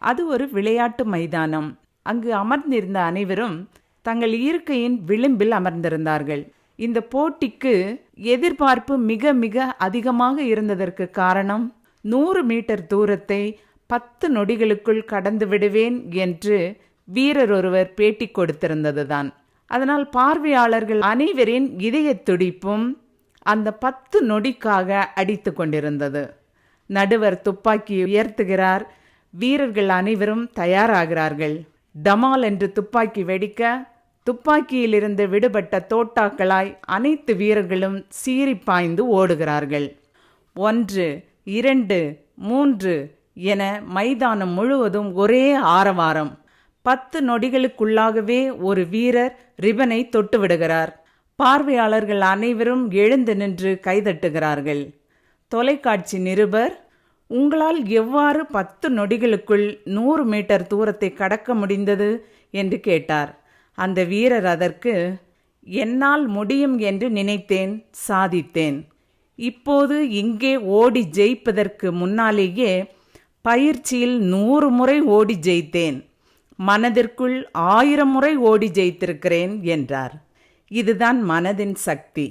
அது ஒரு விளையாட்டு மைதானம். அங்கு அமர்ந்திருந்த அனைவரும் தங்கள் இருக்கையின் விளிம்பில் அமர்ந்திருந்தார்கள். இந்த போட்டிக்கு எதிர்பார்ப்பு மிக மிக அதிகமாக இருந்ததற்கு காரணம் 100 மீட்டர் தூரத்தை 10 நொடிகளுக்குள் கடந்து விடுவேன் என்று வீரர் ஒருவர் பேட்டி கொடுத்திருந்ததுதான். அதனால் பார்வையாளர்கள் அனைவரின் இதய துடிப்பும் அந்த 10 நொடிக்காக அடித்து கொண்டிருந்தது. நடுவர் துப்பாக்கி உயர்த்துகிறார். வீரர்கள் அனைவரும் தயாராகிறார்கள். டமால் என்று துப்பாக்கி வெடிக்க துப்பாக்கியிலிருந்து விடுபட்ட தோட்டாக்களாய் அனைத்து வீரர்களும் சீறி பாய்ந்து ஓடுகிறார்கள். 1, 2, 3 என மைதானம் முழுவதும் ஒரே ஆரவாரம். 10 நொடிகளுக்குள்ளாகவே ஒரு வீரர் ரிபனை தொட்டு விடுகிறார். பார்வையாளர்கள் அனைவரும் எழுந்து நின்று கைதட்டுகிறார்கள். தொலைக்காட்சி நிருபர், உங்களால் எவ்வாறு 10 நொடிகளுக்குள் 100 மீட்டர் தூரத்தை கடக்க முடிந்தது என்று கேட்டார். அந்த வீரர் அதற்கு, என்னால் முடியும் என்று நினைத்தேன், சாதித்தேன். இப்போது இங்கே ஓடி ஜெயிப்பதற்கு முன்னாலேயே பயிற்சியில் 100 முறை ஓடி ஜெயித்தேன். மனதிற்குள் 1000 முறை ஓடி ஜெயித்திருக்கிறேன் என்றார். இதுதான் மனதின் சக்தி.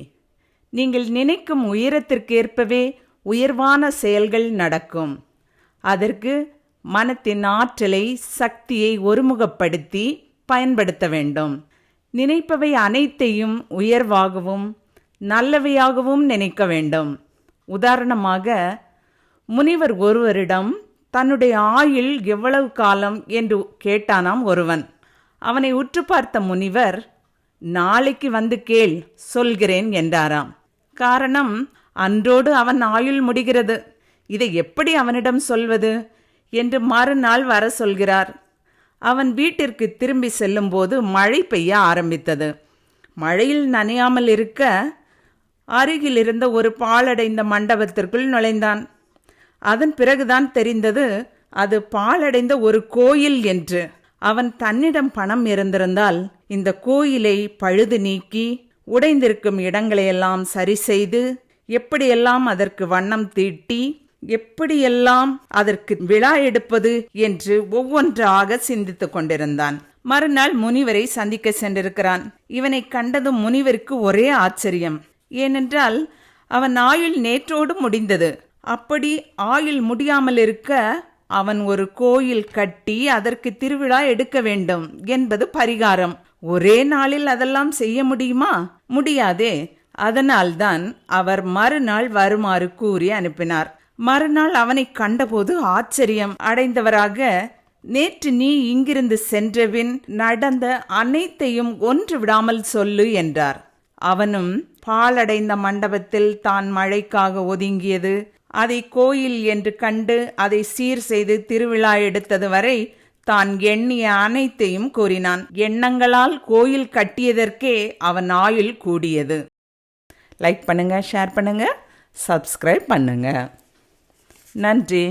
நீங்கள் நினைக்கும் உயரத்திற்கேற்பவே உயர்வான செயல்கள் நடக்கும். அதற்கு மனத்தின் ஆற்றலை, சக்தியை ஒருமுகப்படுத்தி பயன்படுத்த வேண்டும். நினைப்பவை அனைத்தையும் உயர்வாகவும் நல்லவையாகவும் நினைக்க வேண்டும். உதாரணமாக, முனிவர் ஒருவரிடம் தன்னுடைய ஆயுள் எவ்வளவு காலம் என்று கேட்டானாம் ஒருவன். அவனை உற்று பார்த்த முனிவர், நாளைக்கு வந்து கேள், சொல்கிறேன் என்றாராம். காரணம், அன்றோடு அவன் ஆயுள் முடிகிறது. இதை எப்படி அவனிடம் சொல்வது என்று மறுநாள் வர சொல்கிறார். அவன் வீட்டிற்கு திரும்பி செல்லும்போது மழை பெய்ய ஆரம்பித்தது. மழையில் நனையாமல் இருக்க அருகில் இருந்த ஒரு பாழடைந்த மண்டபத்திற்குள் நுழைந்தான். அதன் பிறகுதான் தெரிந்தது அது பாழடைந்த ஒரு கோயில் என்று. அவன் தன்னிடம் பணம் இருந்திருந்தால் இந்த கோயிலை பழுது நீக்கி உடைந்திருக்கும் இடங்களையெல்லாம் சரி செய்து, எப்படியெல்லாம் அதற்கு வண்ணம் தீட்டி, எப்படியெல்லாம் அதற்கு விழா எடுப்பது என்று ஒவ்வொன்றாக சிந்தித்துக் கொண்டிருந்தான். மறுநாள் முனிவரை சந்திக்க சென்றிருக்கிறான். இவனை கண்டதும் முனிவருக்கு ஒரே ஆச்சரியம். ஏனென்றால் அவன் ஆயுள் நேற்றோடு முடிந்தது. அப்படி ஆயுள் முடியாமல் இருக்க அவன் ஒரு கோயில் கட்டி அதற்கு திருவிழா எடுக்க வேண்டும் என்பது பரிகாரம். ஒரே நாளில் அதெல்லாம் செய்ய முடியுமா? முடியாதே. அதனால்தான் அவர் மறுநாள் வருமாறு கூறி அனுப்பினார். மறுநாள் அவனை கண்டபோது ஆச்சரியம் அடைந்தவராக, நேற்று நீ இங்கிருந்து சென்றபின் நடந்த அனைத்தையும் ஒன்று விடாமல் சொல்லு என்றார். அவனும் பாழடைந்த மண்டபத்தில் தான் மழைக்காக ஒதுங்கியது, அதை கோயில் என்று கண்டு அதை சீர் செய்து திருவிழா எடுத்தது வரை தான் எண்ணிய அனைத்தையும் கூறினான். எண்ணங்களால் கோயில் கட்டியதற்கே அவன் ஆயுள் கூடியது. லைக் பண்ணுங்க, ஷேர் பண்ணுங்க, சப்ஸ்கிரைப் பண்ணுங்க. நன்றி.